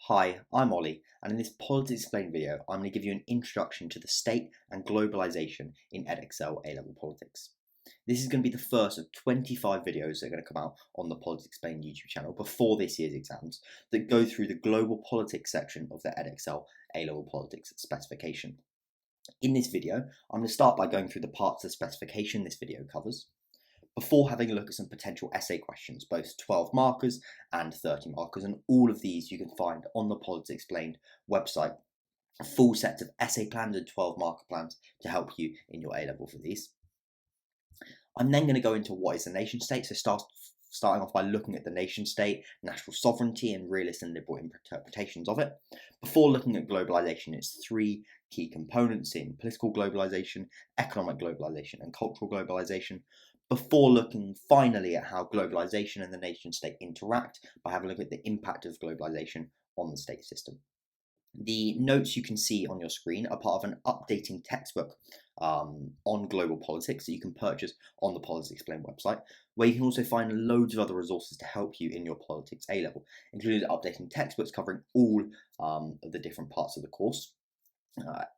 Hi, I'm Ollie, and in this Politics Explained video, I'm going to give you an introduction to the state and globalisation in Edexcel A Level Politics. This is going to be the first of 25 videos that are going to come out on the Politics Explained YouTube channel before this year's exams that go through the global politics section of the Edexcel A Level Politics specification. In this video, I'm going to start by going through the parts of the specification this video covers, before having a look at some potential essay questions, both 12 markers and 30 markers, and all of these you can find on the Politics Explained website, a full set of essay plans and 12 marker plans to help you in your A-level for these. I'm then going to go into what is the nation state, so starting off by looking at the nation state, national sovereignty, and realist and liberal interpretations of it, before looking at globalisation, its three key components in political globalisation, economic globalisation, and cultural globalisation, before looking finally at how globalisation and the nation state interact by having a look at the impact of globalisation on the state system. The notes you can see on your screen are part of an updating textbook on global politics that you can purchase on the Politics Explained website, where you can also find loads of other resources to help you in your politics A-level, including updating textbooks covering all of the different parts of the course.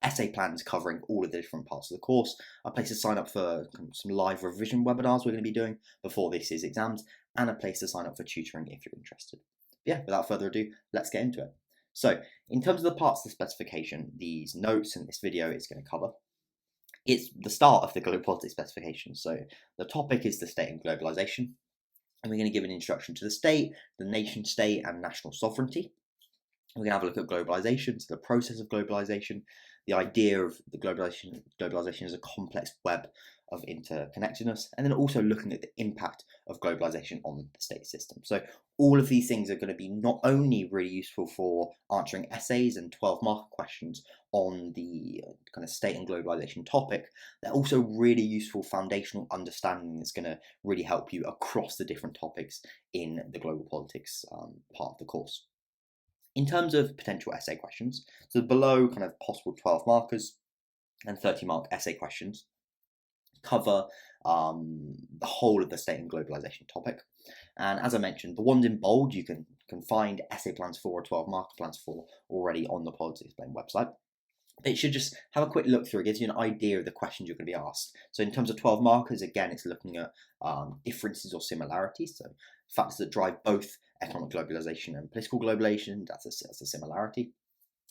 Essay plans covering all of the different parts of the course, a place to sign up for some live revision webinars we're going to be doing before this year's exams, and a place to sign up for tutoring if you're interested. But yeah, without further ado, let's get into it. So, in terms of the parts of the specification, these notes and this video is going to cover, it's the start of the global politics specification. So, the topic is the state and globalisation, and we're going to give an introduction to the state, the nation state, and national sovereignty. We're going to have a look at globalisation, so the process of globalisation, the idea of the globalisation as a complex web of interconnectedness, and then also looking at the impact of globalisation on the state system. So all of these things are going to be not only really useful for answering essays and 12 marker questions on the kind of state and globalisation topic, they're also really useful foundational understanding that's going to really help you across the different topics in the global politics part of the course. In terms of potential essay questions, so below kind of possible 12 markers and 30 mark essay questions cover the whole of the state and globalisation topic. And as I mentioned, the ones in bold you can find essay plans for or 12 marker plans for already on the Politics Explained website. It should just have a quick look through. It gives you an idea of the questions you're going to be asked. So in terms of 12 markers, again, it's looking at differences or similarities. So factors that drive both economic globalisation and political globalisation, that's a similarity.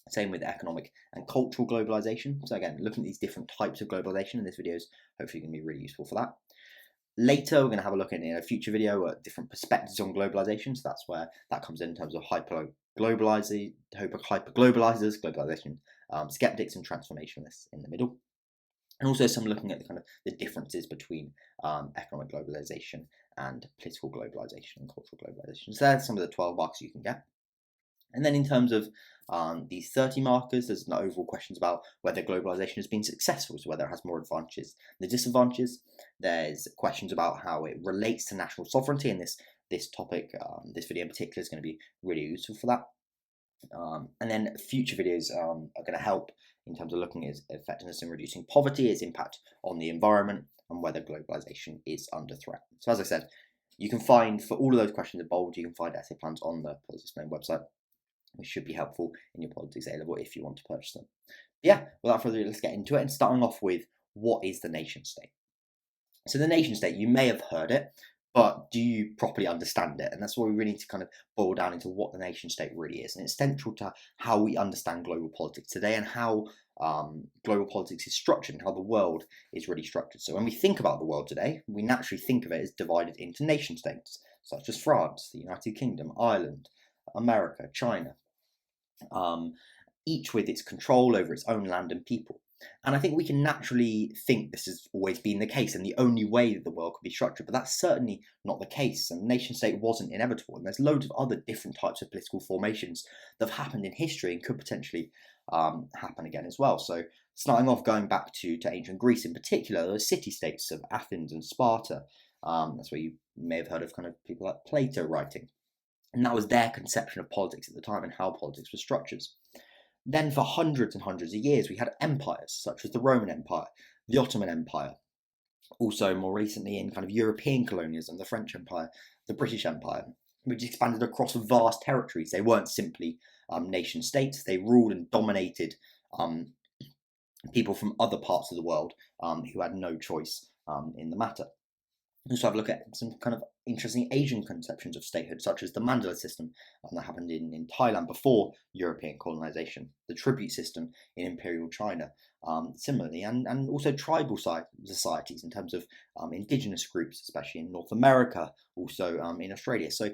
Same with economic and cultural globalisation. So again, looking at these different types of globalisation, and this video is hopefully going to be really useful for that. Later, we're going to have a look in a future video at different perspectives on globalisation. So that's where that comes in terms of hyper-globalisers, globalisation, skeptics, and transformationalists in the middle. And also some looking at the differences between economic globalisation and political globalisation and cultural globalisation. So there's some of the 12 marks you can get. And then in terms of these 30 markers, there's no overall questions about whether globalisation has been successful, so whether it has more advantages than disadvantages. There's questions about how it relates to national sovereignty, and this topic, this video in particular, is going to be really useful for that. And then future videos are going to help in terms of looking at its effectiveness in reducing poverty, its impact on the environment, and whether globalisation is under threat. So as I said, you can find, for all of those questions in bold, you can find essay plans on the Politics Explained website, which should be helpful in your politics A-level if you want to purchase them. But yeah, without further ado, let's get into it, and starting off with, what is the nation state? So the nation state, you may have heard it, but do you properly understand it? And that's why we really need to kind of boil down into what the nation state really is. And it's central to how we understand global politics today and how global politics is structured and how the world is really structured. So when we think about the world today, we naturally think of it as divided into nation states, such as France, the United Kingdom, Ireland, America, China, each with its control over its own land and people. And I think we can naturally think this has always been the case and the only way that the world could be structured, but that's certainly not the case, and the nation state wasn't inevitable, and there's loads of other different types of political formations that have happened in history and could potentially happen again as well. So starting off, going back to ancient Greece in particular, the city-states of Athens and Sparta, that's where you may have heard of kind of people like Plato writing, and that was their conception of politics at the time and how politics was structured. Then for hundreds and hundreds of years, we had empires such as the Roman Empire, the Ottoman Empire. Also, more recently in kind of European colonialism, the French Empire, the British Empire, which expanded across vast territories. They weren't simply nation states. They ruled and dominated people from other parts of the world who had no choice in the matter. Also have a look at some kind of interesting Asian conceptions of statehood, such as the Mandala system that happened in Thailand before European colonization, the tribute system in Imperial China, similarly, and also tribal societies in terms of indigenous groups, especially in North America, also in Australia. So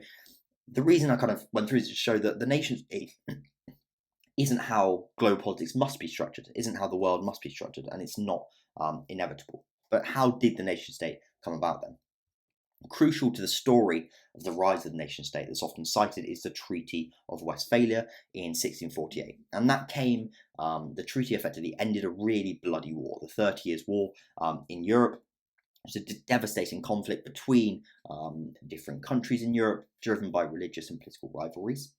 the reason I kind of went through is to show that the nation state isn't how global politics must be structured, isn't how the world must be structured, and it's not inevitable. But how did the nation state come about then? Crucial to the story of the rise of the nation state that's often cited is the Treaty of Westphalia in 1648. And that came, the treaty effectively ended a really bloody war, the 30 Years' War in Europe. It's a devastating conflict between different countries in Europe, driven by religious and political rivalries.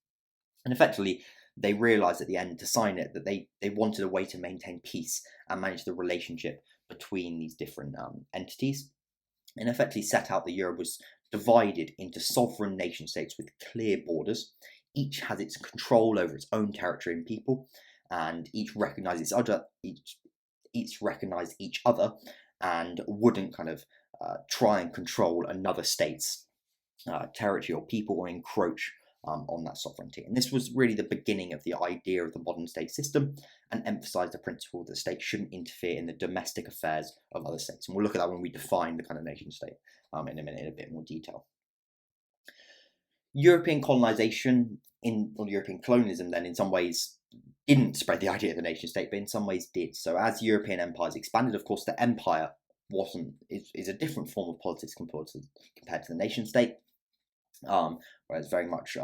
And effectively, they realised at the end to sign it that they wanted a way to maintain peace and manage the relationship between these different entities. And effectively set out that Europe was divided into sovereign nation states with clear borders. Each has its control over its own territory and people, and each recognised each other, and wouldn't kind of try and control another state's territory or people or encroach on that sovereignty. And this was really the beginning of the idea of the modern state system, and emphasised the principle that states shouldn't interfere in the domestic affairs of other states. And we'll look at that when we define the kind of nation state in a minute in a bit more detail. European colonisation or European colonialism then in some ways didn't spread the idea of the nation state, but in some ways did. So as European empires expanded, of course, the empire is a different form of politics compared to the nation state. Whereas very much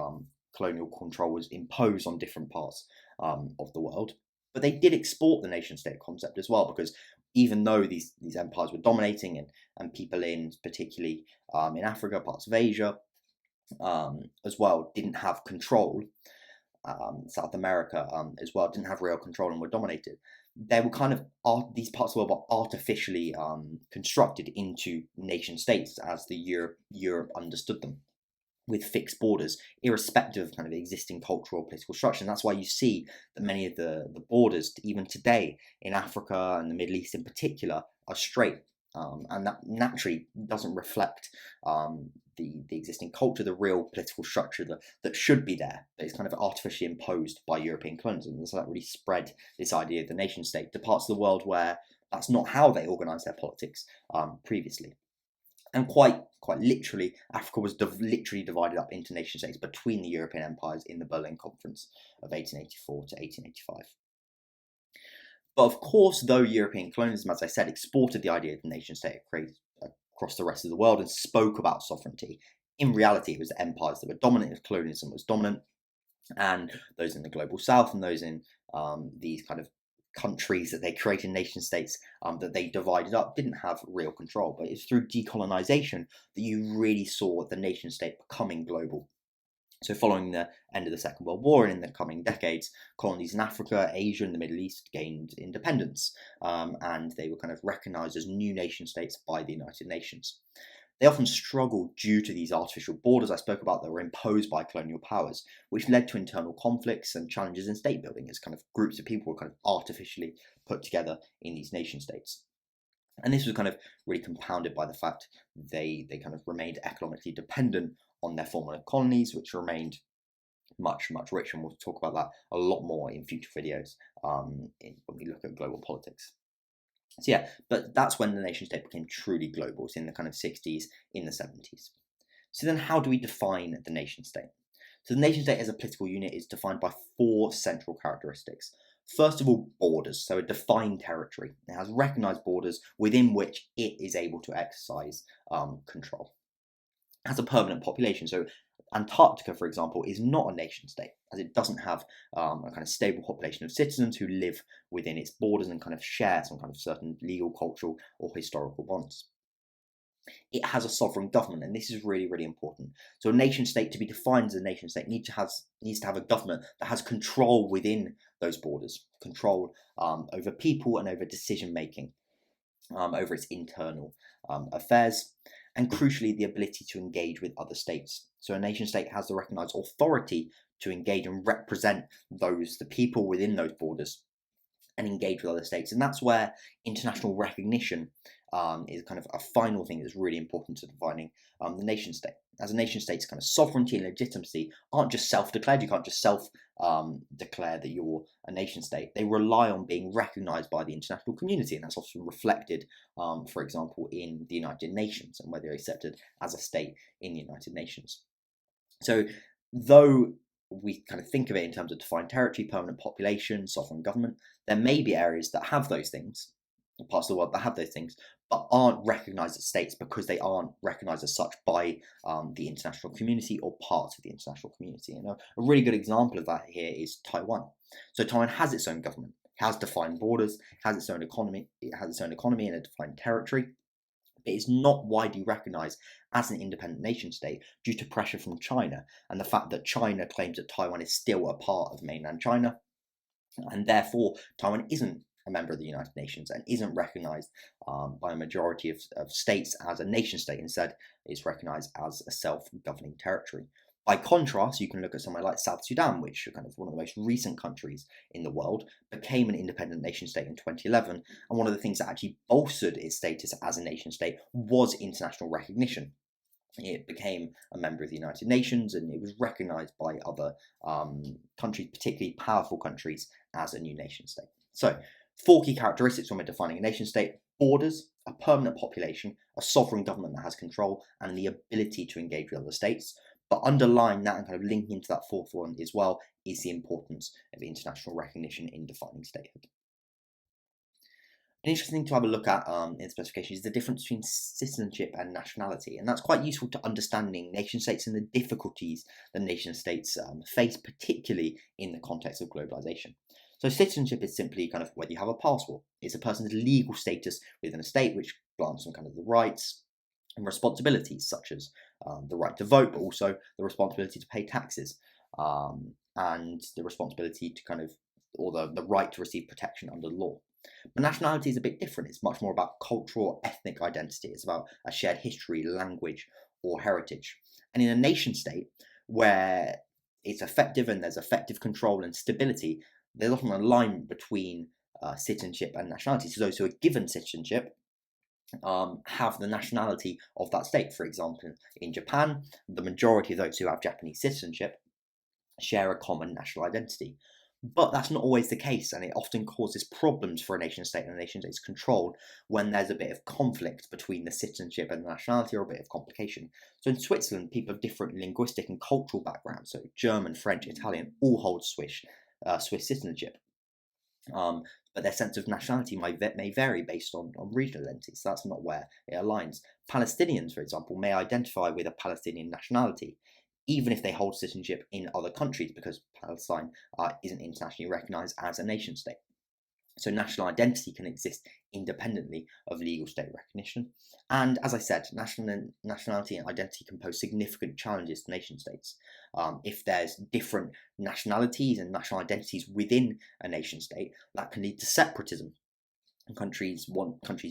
colonial control was imposed on different parts of the world. But they did export the nation-state concept as well, because even though these empires were dominating and people particularly in Africa, parts of Asia as well, didn't have control, South America as well, didn't have real control and were dominated, they were kind of, these parts of the world were artificially constructed into nation-states as the Europe understood them, with fixed borders, irrespective of kind of existing cultural or political structure. And that's why you see that many of the borders, even today in Africa and the Middle East in particular, are straight. And that naturally doesn't reflect the existing culture, the real political structure that should be there, but it's kind of artificially imposed by European colonialism. And so that really spread this idea of the nation state to parts of the world where that's not how they organised their politics previously. And quite literally, Africa was literally divided up into nation states between the European empires in the Berlin Conference of 1884 to 1885. But of course, though European colonialism, as I said, exported the idea of the nation state across the rest of the world and spoke about sovereignty, in reality it was the empires that were dominant if colonialism was dominant, and those in the global south and those in these kind of countries that they created, nation states that they divided up, didn't have real control. But it's through decolonization that you really saw the nation state becoming global. So following the end of the Second World War and in the coming decades, colonies in Africa, Asia and the Middle East gained independence, and they were kind of recognized as new nation states by the United Nations. They often struggled due to these artificial borders I spoke about that were imposed by colonial powers, which led to internal conflicts and challenges in state building as kind of groups of people were kind of artificially put together in these nation states. And this was kind of really compounded by the fact they kind of remained economically dependent on their former colonies, which remained much richer, and we'll talk about that a lot more in future videos when we look at global politics. So yeah, but that's when the nation state became truly global. It's in the kind of 60s, in the 70s. So then how do we define the nation state? So the nation state as a political unit is defined by 4 central characteristics. First of all, borders, so a defined territory. It has recognised borders within which it is able to exercise control. It has a permanent population, so Antarctica, for example, is not a nation state, as it doesn't have a kind of stable population of citizens who live within its borders and kind of share some kind of certain legal, cultural, or historical bonds. It has a sovereign government, and this is really important. So a nation state, to be defined as a nation state, needs to have a government that has control within those borders, control over people and over decision making, over its internal affairs, and crucially the ability to engage with other states. So a nation state has the recognised authority to engage and represent the people within those borders and engage with other states. And that's where international recognition is kind of a final thing that's really important to defining the nation state. As a nation state's kind of sovereignty and legitimacy aren't just self-declared. You can't just self-declare that you're a nation state. They rely on being recognised by the international community, and that's often reflected, for example, in the United Nations and whether they're accepted as a state in the United Nations. So, though we kind of think of it in terms of defined territory, permanent population, sovereign government, there may be areas that have those things, parts of the world that have those things, but aren't recognised as states because they aren't recognised as such by the international community or parts of the international community. And a really good example of that here is Taiwan. So Taiwan has its own government, has defined borders, has its own economy, and a defined territory. It is not widely recognised as an independent nation state due to pressure from China and the fact that China claims that Taiwan is still a part of mainland China, and therefore Taiwan isn't a member of the United Nations and isn't recognised by a majority of states as a nation state. Instead, it's recognised as a self-governing territory. By contrast, you can look at somewhere like South Sudan, which is kind of one of the most recent countries in the world, became an independent nation state in 2011, and one of the things that actually bolstered its status as a nation state was international recognition. It became a member of the United Nations, and it was recognised by other countries, particularly powerful countries, as a new nation state. So, 4 key characteristics when we're defining a nation state: borders, a permanent population, a sovereign government that has control, and the ability to engage with other states. But underlying that and kind of linking into that 4th one as well is the importance of international recognition in defining statehood. An interesting thing to have a look at in specification is the difference between citizenship and nationality, and that's quite useful to understanding nation states and the difficulties that nation states face, particularly in the context of globalisation. So citizenship is simply kind of whether you have a passport. It's a person's legal status within a state, which grants them kind of the rights and responsibilities, such as the right to vote, but also the responsibility to pay taxes, and the responsibility to kind of, or the right to receive protection under the law. But nationality is a bit different. It's much more about cultural or ethnic identity. It's about a shared history, language, or heritage. And in a nation state where it's effective and there's effective control and stability, there's often an alignment between citizenship and nationality. So those who are given citizenship have the nationality of that state. For example, in Japan, the majority of those who have Japanese citizenship share a common national identity. But that's not always the case, and it often causes problems for a nation state and a nation state's control when there's a bit of conflict between the citizenship and the nationality, or a bit of complication. So in Switzerland, people of different linguistic and cultural backgrounds, so German, French, Italian, all hold Swiss citizenship. But their sense of nationality may vary based on regional identities, so that's not where it aligns. Palestinians, for example, may identify with a Palestinian nationality, even if they hold citizenship in other countries, because Palestine isn't internationally recognised as a nation state. So national identity can exist independently of legal state recognition. And as I said, nationality and identity can pose significant challenges to nation states. If there's different nationalities and national identities within a nation state, that can lead to separatism. Countries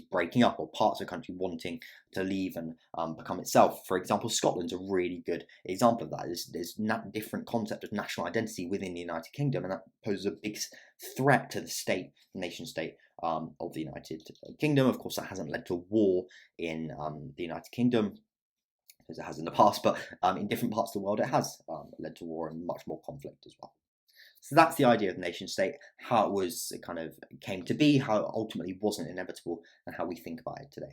breaking up, or parts of a country wanting to leave and become itself. For example, Scotland's a really good example of that. There's different concept of national identity within the United Kingdom, and that poses a big threat to the nation state of the United Kingdom. Of course, that hasn't led to war in the United Kingdom, as it has in the past, but in different parts of the world it has led to war and much more conflict as well. So that's the idea of the nation state, how it kind of came to be, how it ultimately wasn't inevitable, and how we think about it today.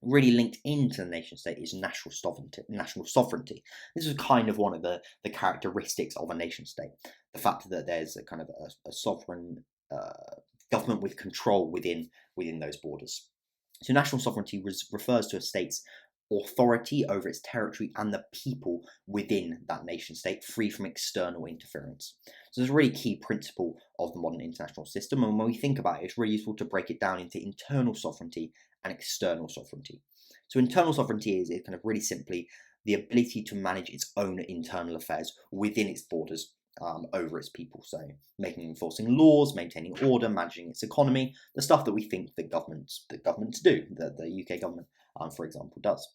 Really linked into the nation state is national sovereignty. This is kind of one of the characteristics of a nation state. The fact that there's a kind of a sovereign government with control within those borders. So national sovereignty refers to a state's authority over its territory and the people within that nation state, free from external interference. So it's a really key principle of the modern international system, and when we think about it, it's really useful to break it down into internal sovereignty and external sovereignty. So internal sovereignty is kind of really simply the ability to manage its own internal affairs within its borders, over its people. So making and enforcing laws, maintaining order, managing its economy, the stuff that we think that governments do, that the UK government, for example, does.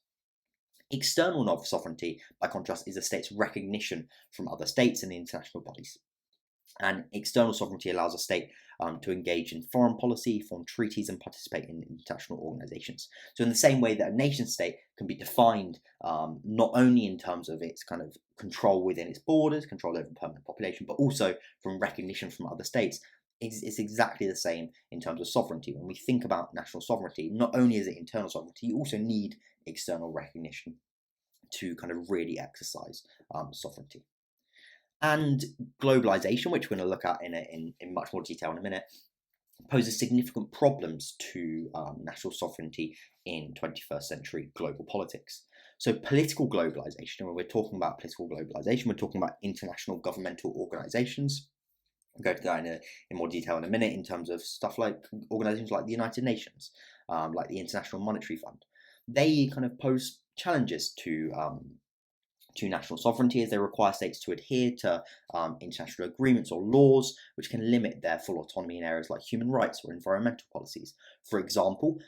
External sovereignty, by contrast, is a state's recognition from other states and international bodies. And external sovereignty allows a state to engage in foreign policy, form treaties, and participate in international organizations. So, in the same way that a nation state can be defined not only in terms of its kind of control within its borders, control over permanent population, but also from recognition from other states, it's exactly the same in terms of sovereignty. When we think about national sovereignty, not only is it internal sovereignty, you also need external recognition to kind of really exercise sovereignty. And globalization, which we're going to look at in much more detail in a minute, poses significant problems to national sovereignty in 21st century global politics. So political globalization, when we're talking about political globalization, we're talking about international governmental organizations. We'll go to that in more detail in a minute in terms of stuff like organizations like the United Nations, like the International Monetary Fund. They kind of pose challenges to national sovereignty, as they require states to adhere to international agreements or laws which can limit their full autonomy in areas like human rights or environmental policies. For example,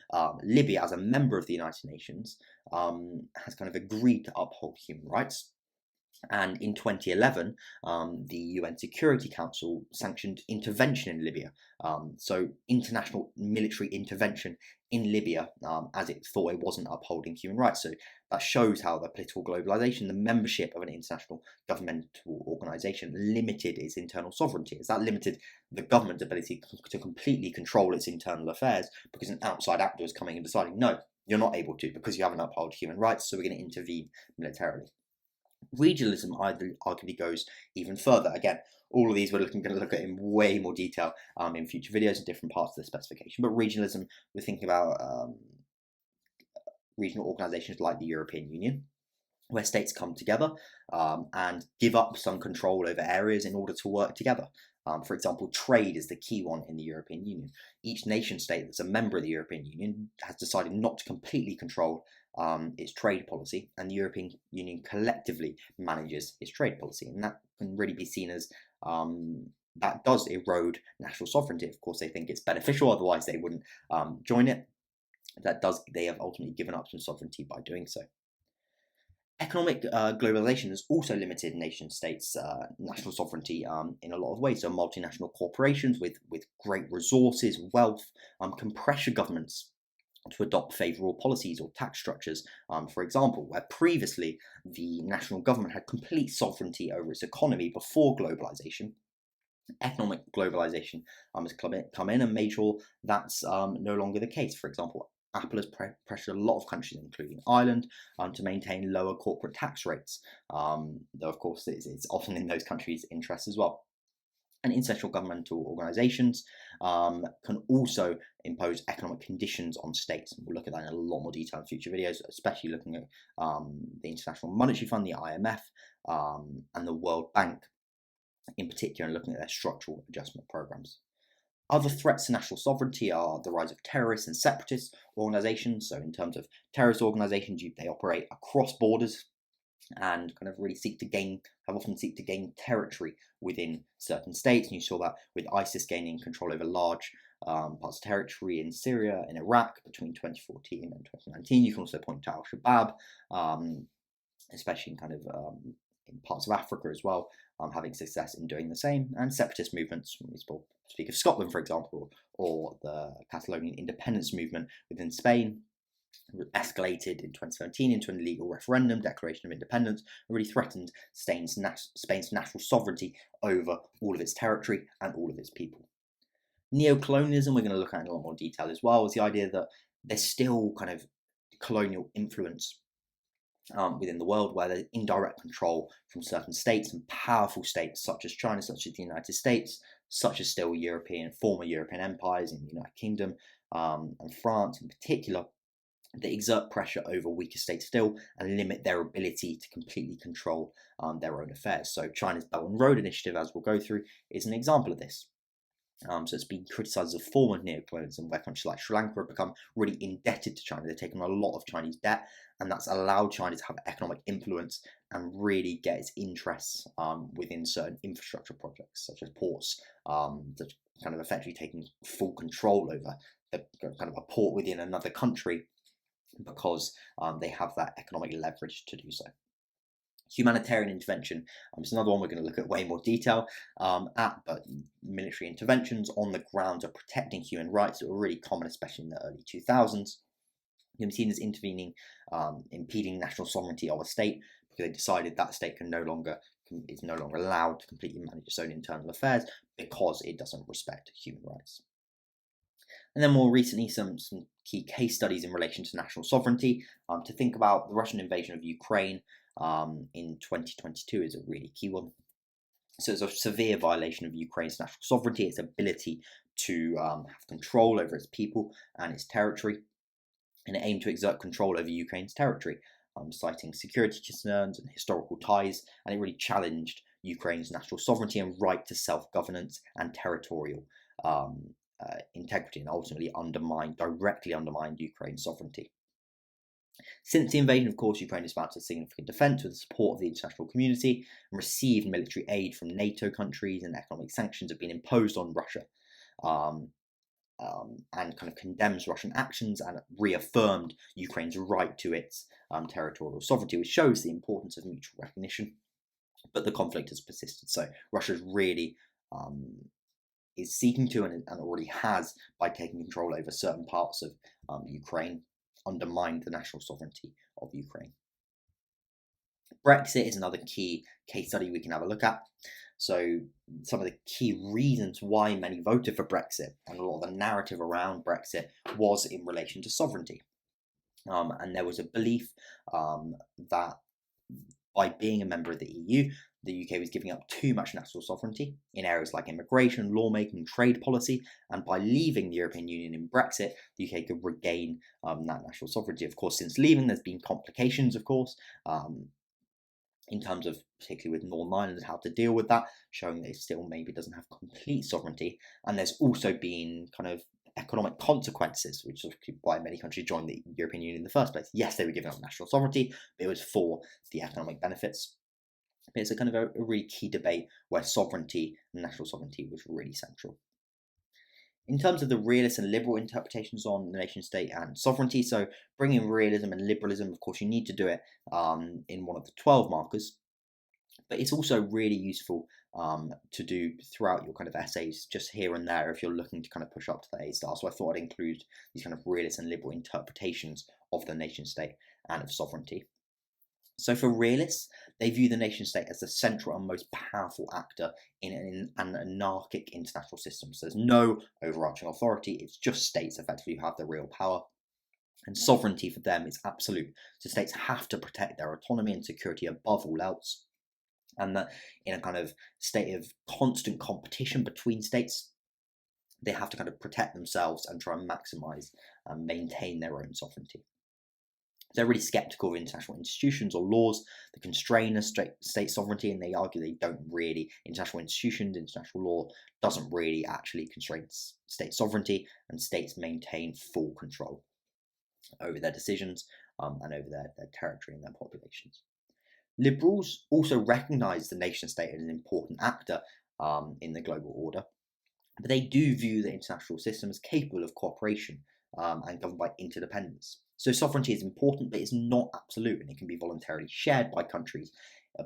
Libya, as a member of the United Nations, has kind of agreed to uphold human rights. And in 2011, the UN Security Council sanctioned intervention in Libya. So international military intervention in Libya, as it thought it wasn't upholding human rights. So that shows how the political globalization, the membership of an international governmental organization, limited its internal sovereignty, as that limited the government's ability to completely control its internal affairs, because an outside actor was coming and deciding, no, you're not able to, because you haven't upheld human rights, so we're going to intervene militarily. Regionalism arguably goes even further. Again, all of these we're going to look at in way more detail in future videos in different parts of the specification. But regionalism, we're thinking about regional organisations like the European Union, where states come together and give up some control over areas in order to work together. For example, trade is the key one in the European Union. Each nation state that's a member of the European Union has decided not to completely control its trade policy, and the European Union collectively manages its trade policy. And that can really be seen as that does erode national sovereignty. Of course, they think it's beneficial, otherwise they wouldn't join it. They have ultimately given up some sovereignty by doing so. Economic globalization has also limited nation states' national sovereignty in a lot of ways. So multinational corporations with great resources, wealth, can pressure governments to adopt favourable policies or tax structures, for example, where previously the national government had complete sovereignty over its economy before globalization. Economic globalization has come in and made sure that's no longer the case. For example, Apple has pressured a lot of countries, including Ireland, to maintain lower corporate tax rates, though of course it's often in those countries' interests as well. And international governmental organisations can also impose economic conditions on states. And we'll look at that in a lot more detail in future videos, especially looking at the International Monetary Fund, the IMF, and the World Bank in particular, and looking at their structural adjustment programs. Other threats to national sovereignty are the rise of terrorist and separatist organisations. So in terms of terrorist organisations, they operate across borders and kind of really often seek to gain territory within certain states. And you saw that with ISIS gaining control over large parts of territory in Syria and Iraq between 2014 and 2019. You can also point to Al-Shabaab, especially in kind of in parts of Africa as well, having success in doing the same. And separatist movements, when we speak of Scotland, for example, or the Catalonian independence movement within Spain, escalated in 2017 into an illegal referendum, Declaration of Independence, and really threatened Spain's national sovereignty over all of its territory and all of its people. Neocolonialism, we're going to look at in a lot more detail as well, is the idea that there's still kind of colonial influence within the world, where there's indirect control from certain states and powerful states such as China, such as the United States, such as still former European empires in the United Kingdom and France in particular, that exert pressure over weaker states still and limit their ability to completely control their own affairs. So China's Belt and Road Initiative, as we'll go through, is an example of this. So it's been criticised as a form of neocolonialism, where countries like Sri Lanka have become really indebted to China. They've taken on a lot of Chinese debt, and that's allowed China to have economic influence and really get its interests within certain infrastructure projects, such as ports, that kind of effectively taking full control over the kind of a port within another country because they have that economic leverage to do so. Humanitarian intervention is another one we're going to look at way more detail but military interventions on the grounds of protecting human rights that were really common, especially in the early 2000s. Can be seen as intervening, impeding national sovereignty of a state, because they decided that state is no longer allowed to completely manage its own internal affairs because it doesn't respect human rights. And then more recently, some key case studies in relation to national sovereignty. To think about the Russian invasion of Ukraine in 2022 is a really key one. So it's a severe violation of Ukraine's national sovereignty, its ability to have control over its people and its territory, and it aimed to exert control over Ukraine's territory, citing security concerns and historical ties, and it really challenged Ukraine's national sovereignty and right to self-governance and territorial integrity, and ultimately directly undermined Ukraine's sovereignty. Since the invasion, of course, Ukraine has mounted significant defence with the support of the international community and received military aid from NATO countries, and economic sanctions have been imposed on Russia. And kind of condemns Russian actions and reaffirmed Ukraine's right to its territorial sovereignty, which shows the importance of mutual recognition. But the conflict has persisted, so Russia really is seeking to, and already has, by taking control over certain parts of Ukraine, undermined the national sovereignty of Ukraine. Brexit is another key case study we can have a look at. So some of the key reasons why many voted for Brexit, and a lot of the narrative around Brexit, was in relation to sovereignty. And there was a belief that by being a member of the EU, the UK was giving up too much national sovereignty in areas like immigration, lawmaking, trade policy, and by leaving the European Union in Brexit, the UK could regain that national sovereignty. Of course, since leaving, there's been complications, of course, in terms of, particularly with Northern Ireland, how to deal with that, showing that it still maybe doesn't have complete sovereignty. And there's also been kind of economic consequences, which is why many countries joined the European Union in the first place. Yes, they were giving up national sovereignty, but it was for the economic benefits. But it's a kind of a really key debate where sovereignty and national sovereignty was really central. In terms of the realist and liberal interpretations on the nation state and sovereignty, so bringing realism and liberalism, of course, you need to do it in one of the 12 markers, but it's also really useful to do throughout your kind of essays, just here and there, if you're looking to kind of push up to the A star. So I thought I'd include these kind of realist and liberal interpretations of the nation state and of sovereignty. So for realists, they view the nation state as the central and most powerful actor in an anarchic international system. So there's no overarching authority, it's just states effectively who have the real power. And sovereignty for them is absolute. So states have to protect their autonomy and security above all else. And that in a kind of state of constant competition between states, they have to kind of protect themselves and try and maximise and maintain their own sovereignty. They're really sceptical of international institutions or laws that constrain a state sovereignty, and they argue they don't really. International institutions, international law doesn't really actually constrain state sovereignty, and states maintain full control over their decisions and over their territory and their populations. Liberals also recognise the nation state as an important actor in the global order, but they do view the international system as capable of cooperation and governed by interdependence. So sovereignty is important, but it's not absolute, and it can be voluntarily shared by countries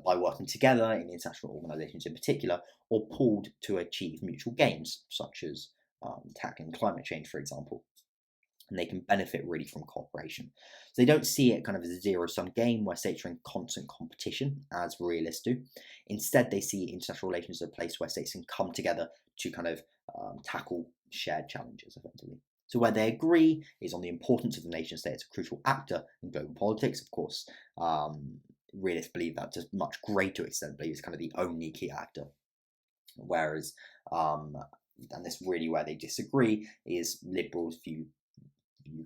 by working together in international organisations in particular, or pooled to achieve mutual gains, such as tackling climate change, for example. And they can benefit really from cooperation. So they don't see it kind of as a zero-sum game where states are in constant competition, as realists do. Instead, they see international relations as a place where states can come together to kind of tackle shared challenges, effectively. So where they agree is on the importance of the nation state as a crucial actor in global politics. Of course, realists believe that to a much greater extent, believe it's kind of the only key actor. Whereas, and this really where they disagree, is liberals view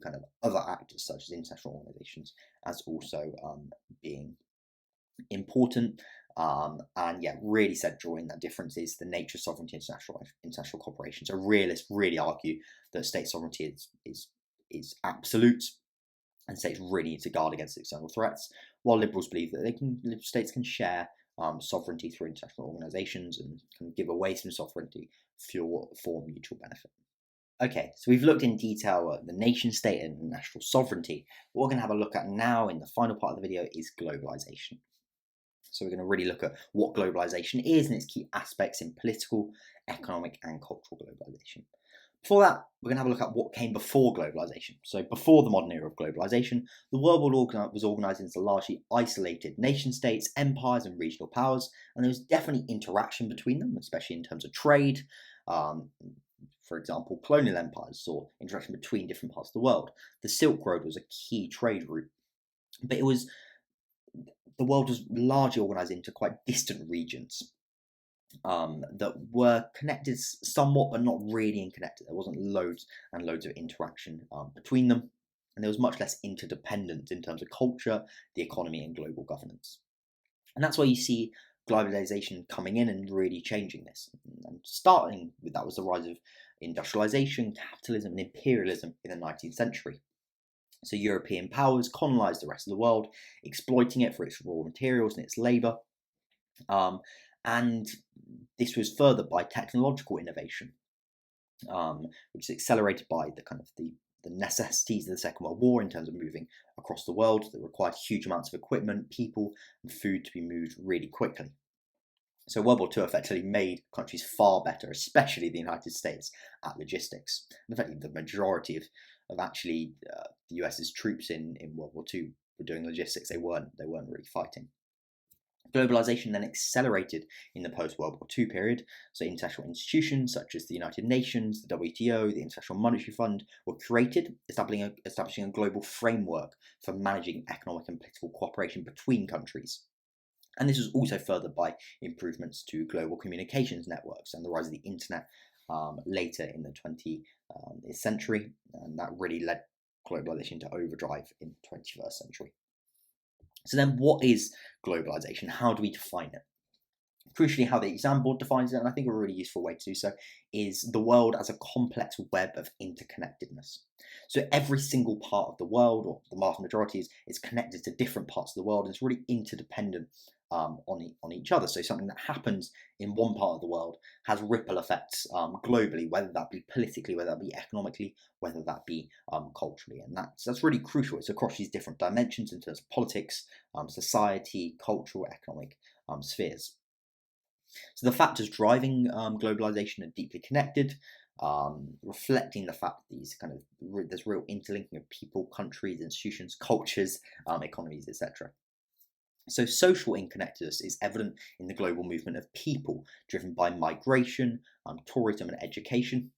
kind of other actors such as international organisations as also being important. And yeah, really central in that difference is the nature of sovereignty and international cooperation. So realists really argue that state sovereignty is absolute, and states really need to guard against external threats, while liberals believe that states can share sovereignty through international organisations and can give away some sovereignty for mutual benefit. Okay, so we've looked in detail at the nation state and national sovereignty. What we're going to have a look at now in the final part of the video is globalization. So we're going to really look at what globalization is and its key aspects in political, economic and cultural globalization. Before that, we're going to have a look at what came before globalization. So before the modern era of globalization, the world was organized into largely isolated nation states, empires and regional powers, and there was definitely interaction between them, especially in terms of trade. Um, for example, colonial empires saw interaction between different parts of the world. The Silk Road was a key trade route, but the world was largely organized into quite distant regions that were connected somewhat, but not really interconnected. There wasn't loads and loads of interaction between them, and there was much less interdependence in terms of culture, the economy, and global governance. And that's why you see globalization coming in and really changing this. And starting with that was the rise of industrialization, capitalism, and imperialism in the 19th century. So European powers colonized the rest of the world, exploiting it for its raw materials and its labor. And this was furthered by technological innovation, which is accelerated by the necessities of the Second World War in terms of moving across the world that required huge amounts of equipment, people, and food to be moved really quickly. So World War II effectively made countries far better, especially the United States, at logistics. In fact, the majority of actually the US's troops in World War II were doing logistics. They weren't really fighting. Globalization then accelerated in the post-World War II period, so international institutions such as the United Nations, the WTO, the International Monetary Fund were created, establishing a global framework for managing economic and political cooperation between countries. And this was also furthered by improvements to global communications networks and the rise of the internet later in the 20th century, and that really led globalization to overdrive in the 21st century. So then what is globalization? How do we define it? Crucially, how the exam board defines it, and I think a really useful way to do so, is the world as a complex web of interconnectedness. So every single part of the world, or the vast majority, is connected to different parts of the world, and it's really interdependent on each other. So something that happens in one part of the world has ripple effects globally, whether that be politically, whether that be economically, whether that be culturally, and that's really crucial. It's across these different dimensions in terms of politics, society, cultural, economic spheres. So the factors driving globalization are deeply connected, reflecting the fact that there's real interlinking of people, countries, institutions, cultures, economies, etc. So social interconnectedness is evident in the global movement of people, driven by migration, tourism, and education,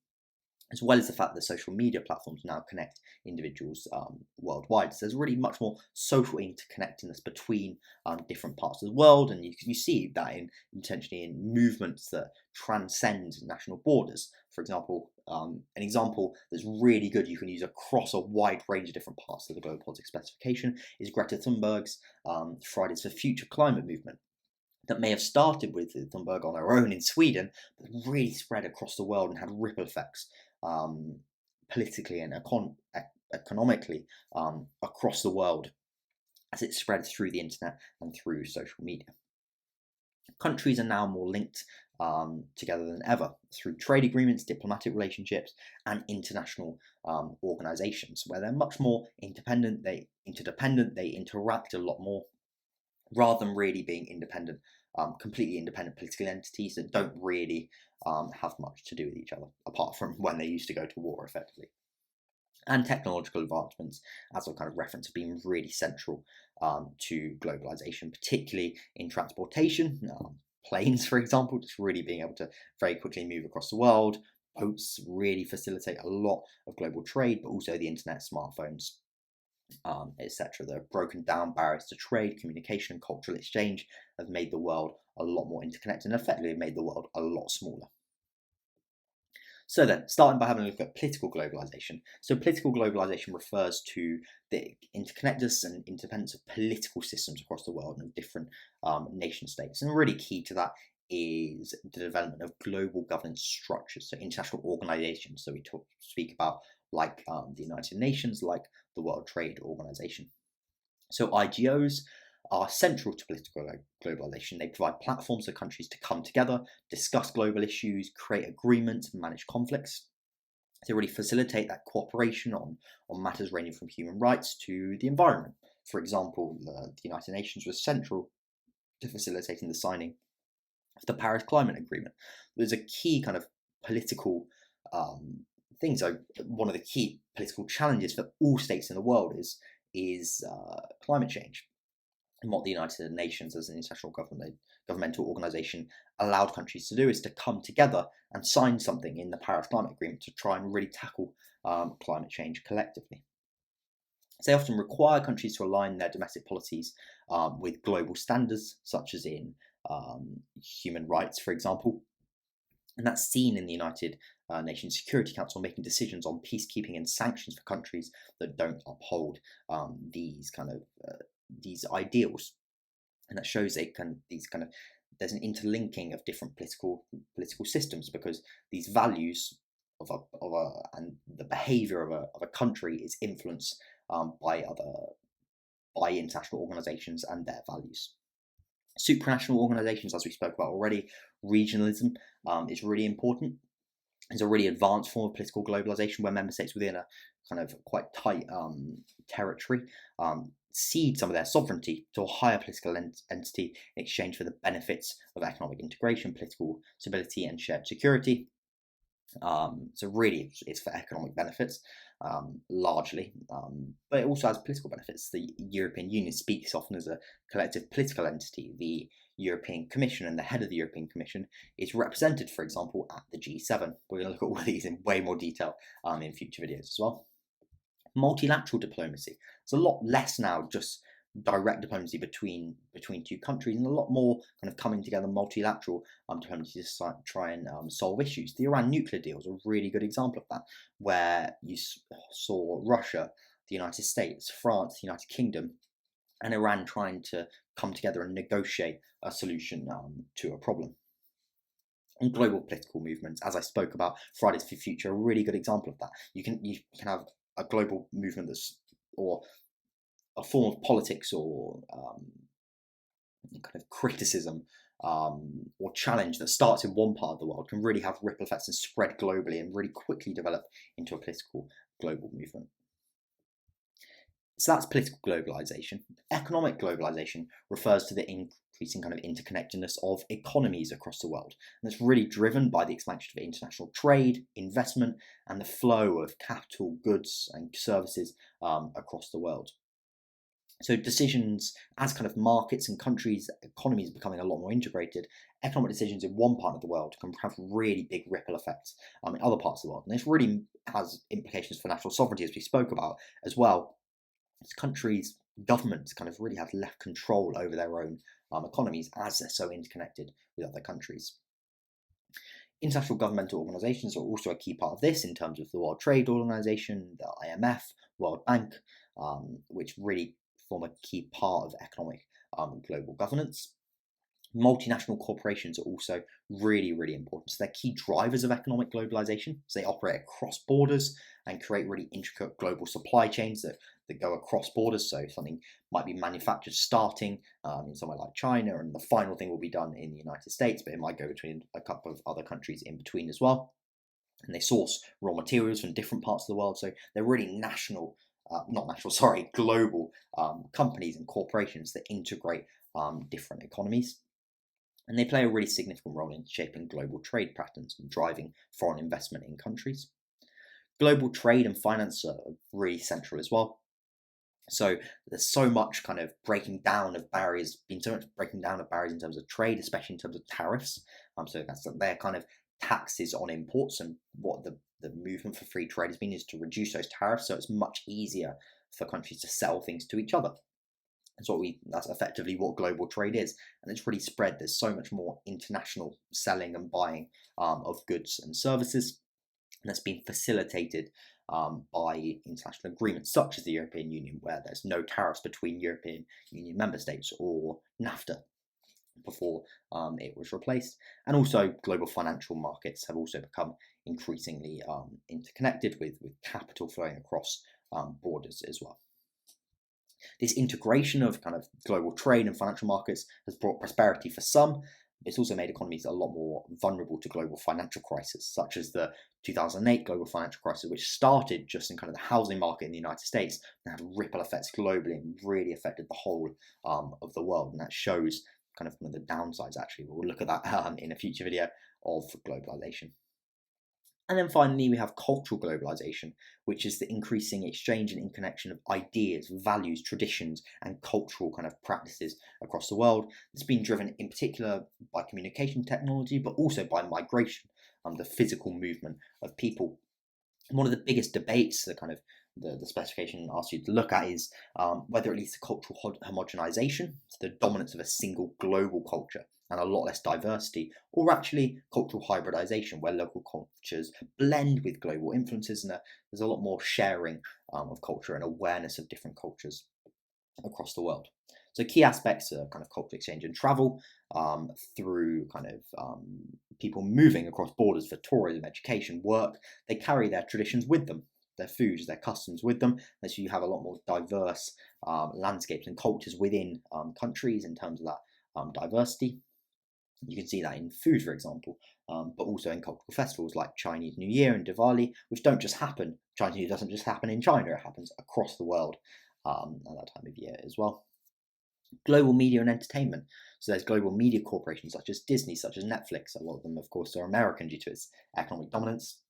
as well as the fact that social media platforms now connect individuals worldwide. So there's really much more social interconnectedness between different parts of the world, and you see that intentionally in movements that transcend national borders. For example, an example that's really good you can use across a wide range of different parts of the global politics specification is Greta Thunberg's Fridays for Future climate movement, that may have started with Thunberg on her own in Sweden, but really spread across the world and had ripple effects politically and economically across the world as it spread through the internet and through social media. Countries are now more linked together than ever through trade agreements, diplomatic relationships, and international organizations, where they're much more interdependent, they interact a lot more, rather than really being independent, completely independent political entities that don't really have much to do with each other, apart from when they used to go to war effectively. And technological advancements, as I've kind of referenced, have been really central to globalization, particularly in transportation. Planes, for example, just really being able to very quickly move across the world. Boats really facilitate a lot of global trade, but also the internet, smartphones, etc. The broken down barriers to trade, communication, and cultural exchange have made the world a lot more interconnected and effectively made the world a lot smaller. So then, starting by having a look at political globalization. So political globalization refers to the interconnectedness and interdependence of political systems across the world and different nation states. And really key to that is the development of global governance structures, so international organizations. So we speak about like the United Nations, like the World Trade Organization. So IGOs are central to political globalization. They provide platforms for countries to come together, discuss global issues, create agreements, and manage conflicts. They really facilitate that cooperation on matters ranging from human rights to the environment. For example, the United Nations was central to facilitating the signing of the Paris Climate Agreement. There's a key kind of political um, thing. So one of the key political challenges for all states in the world is climate change. And what the United Nations, as an international governmental organization, allowed countries to do is to come together and sign something in the Paris Climate Agreement to try and really tackle climate change collectively. So they often require countries to align their domestic policies with global standards, such as in human rights, for example. And that's seen in the United Nations Security Council making decisions on peacekeeping and sanctions for countries that don't uphold these ideals. And that shows there's an interlinking of different political systems, because these values and the behaviour of a country is influenced by international organisations and their values. Supranational organisations, as we spoke about already, regionalism is really important. It's a really advanced form of political globalisation where member states within a kind of quite tight territory cede some of their sovereignty to a higher political entity in exchange for the benefits of economic integration, political stability, and shared security. So really, it's for economic benefits largely, but it also has political benefits. The European Union speaks often as a collective political entity. The European Commission and the head of the European Commission is represented, for example, at the G7. We're going to look at all of these in way more detail in future videos as well. Multilateral diplomacy. It's a lot less now just direct diplomacy between two countries, and a lot more kind of coming together multilateral diplomacy to try and solve issues. The Iran nuclear deal is a really good example of that, where you saw Russia, the United States, France, the United Kingdom, and Iran trying to come together and negotiate a solution to a problem. And global political movements, as I spoke about, Fridays for Future, a really good example of that. You can have a global movement or a form of politics or kind of criticism or challenge that starts in one part of the world can really have ripple effects and spread globally and really quickly develop into a political global movement. So that's political globalization. Economic globalization refers to the increasing kind of interconnectedness of economies across the world. And it's really driven by the expansion of international trade, investment, and the flow of capital, goods, and services across the world. So decisions as kind of markets and countries, economies becoming a lot more integrated, economic decisions in one part of the world can have really big ripple effects in other parts of the world. And this really has implications for national sovereignty, as we spoke about as well. As countries, governments kind of really have left control over their own economies as they're so interconnected with other countries. International governmental organisations are also a key part of this in terms of the World Trade Organization, the IMF, World Bank, which really form a key part of economic global governance. Multinational corporations are also really, really important. So they're key drivers of economic globalization. So they operate across borders and create really intricate global supply chains that go across borders. So something might be manufactured starting in somewhere like China, and the final thing will be done in the United States, but it might go between a couple of other countries in between as well. And they source raw materials from different parts of the world. So they're really global companies and corporations that integrate different economies. And they play a really significant role in shaping global trade patterns and driving foreign investment in countries. Global trade and finance are really central as well. So there's so much kind of breaking down of barriers in terms of trade, especially in terms of tariffs. So they're kind of taxes on imports, and what the movement for free trade has been is to reduce those tariffs, so it's much easier for countries to sell things to each other. That's effectively what global trade is, and it's really spread. There's so much more international selling and buying of goods and services, and that's been facilitated by international agreements such as the European Union, where there's no tariffs between European Union member states, or NAFTA before it was replaced. And also global financial markets have also become increasingly interconnected with capital flowing across borders as well. This integration of kind of global trade and financial markets has brought prosperity for some, It's also made economies a lot more vulnerable to global financial crises, such as the 2008 global financial crisis, which started just in kind of the housing market in the United States and had ripple effects globally and really affected the whole of the world. And that shows kind of one of the downsides, actually. We'll look at that in a future video of globalization. And then finally, we have cultural globalization, which is the increasing exchange and interconnection of ideas, values, traditions, and cultural kind of practices across the world. It's been driven in particular by communication technology, but also by migration, the physical movement of people. And one of the biggest debates that kind of the specification asks you to look at is whether it leads to cultural homogenization, so the dominance of a single global culture and a lot less diversity, or actually cultural hybridization, where local cultures blend with global influences and there's a lot more sharing of culture and awareness of different cultures across the world. So key aspects are kind of cultural exchange and travel through kind of people moving across borders for tourism, education, work. They carry their traditions with them, their foods, their customs with them. And so you have a lot more diverse landscapes and cultures within countries in terms of that diversity. You can see that in food, for example, but also in cultural festivals like Chinese New Year and Diwali, which don't just happen. Chinese New Year doesn't just happen in China, it happens across the world at that time of year as well. Global media and entertainment. So there's global media corporations such as Disney, such as Netflix. A lot of them, of course, are American due to its economic dominance.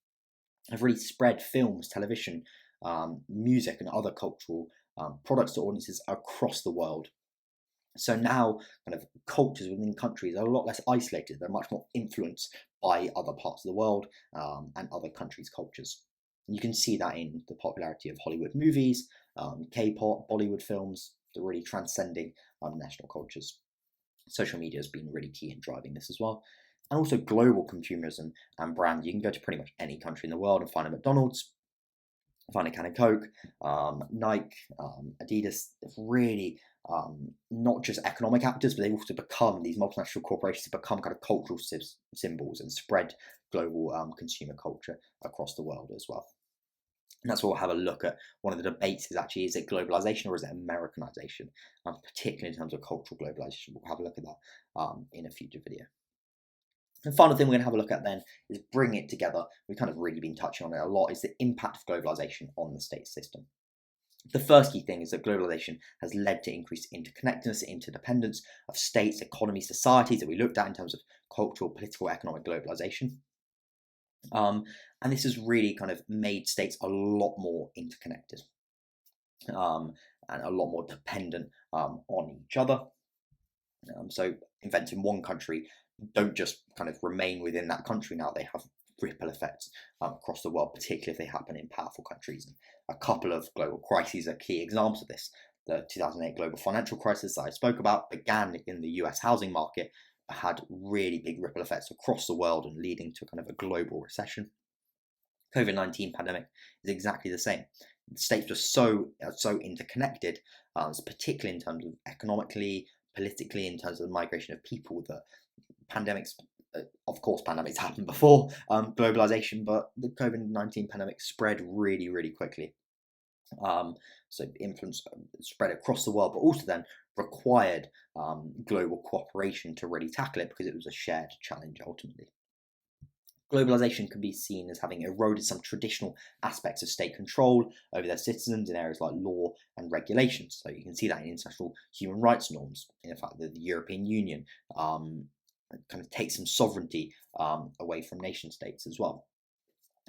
Have really spread films, television, music, and other cultural products to audiences across the world. So now, kind of cultures within countries are a lot less isolated. They're much more influenced by other parts of the world and other countries' cultures. And you can see that in the popularity of Hollywood movies, K-pop, Bollywood films. They're really transcending national cultures. Social media has been really key in driving this as well. And also global consumerism and brand. You can go to pretty much any country in the world and find a McDonald's, find a can of Coke, Nike, Adidas. They've really not just economic actors, but they've also become, these multinational corporations have become kind of cultural symbols and spread global consumer culture across the world as well. And that's what we'll have a look at. One of the debates is actually, is it globalization or is it Americanization? Particularly in terms of cultural globalization. We'll have a look at that in a future video. The final thing we're going to have a look at then is bring it together. We've kind of really been touching on it a lot, is the impact of globalization on the state system. The first key thing is that globalization has led to increased interconnectedness, interdependence of states, economies, societies that we looked at in terms of cultural, political, economic globalization. And this has really kind of made states a lot more interconnected and a lot more dependent on each other. So events in one country don't just kind of remain within that country now, they have ripple effects across the world, particularly if they happen in powerful countries. And a couple of global crises are key examples of this. The 2008 global financial crisis that I spoke about began in the US housing market, but had really big ripple effects across the world and leading to kind of a global recession. COVID-19 pandemic is exactly the same. The states were so interconnected, particularly in terms of economically, politically, in terms of the migration of people, that pandemics, of course, pandemics happened before globalization, but the COVID-19 pandemic spread really, really quickly. So influence spread across the world, but also then required global cooperation to really tackle it because it was a shared challenge ultimately. Globalization can be seen as having eroded some traditional aspects of state control over their citizens in areas like law and regulations. So you can see that in international human rights norms. In fact, the European Union kind of takes some sovereignty away from nation states as well.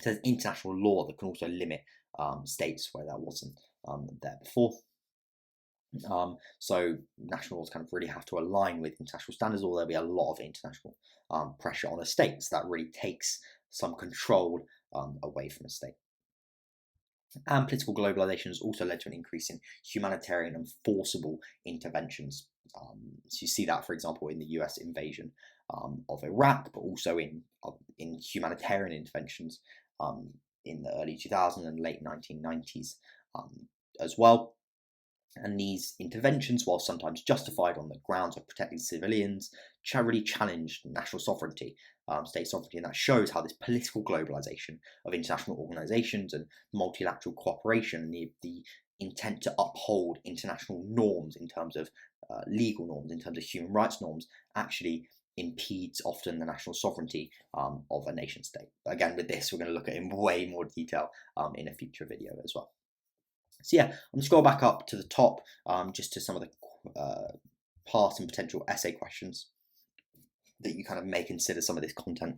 So there's international law that can also limit states where that wasn't there before. So national laws kind of really have to align with international standards, or there'll be a lot of international pressure on the states. That really takes some control away from a state. And political globalization has also led to an increase in humanitarian and forcible interventions. So you see that, for example, in the US invasion of Iraq, but also in humanitarian interventions in the early 2000s and late 1990s as well. And these interventions, while sometimes justified on the grounds of protecting civilians, really challenged national sovereignty, state sovereignty, and that shows how this political globalization of international organizations and multilateral cooperation and the intent to uphold international norms in terms of legal norms, in terms of human rights norms, actually impedes often the national sovereignty of a nation state. But again, with this, we're going to look at it in way more detail in a future video as well. So yeah, I'm going to scroll back up to the top just to some of the past and potential essay questions that you kind of may consider some of this content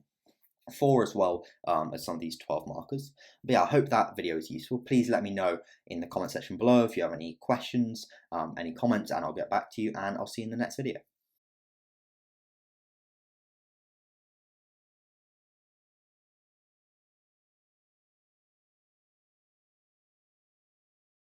for, as well as some of these 12 markers. But yeah, I hope that video is useful. Please let me know in the comment section below if you have any questions, any comments, and I'll get back to you, and I'll see you in the next video.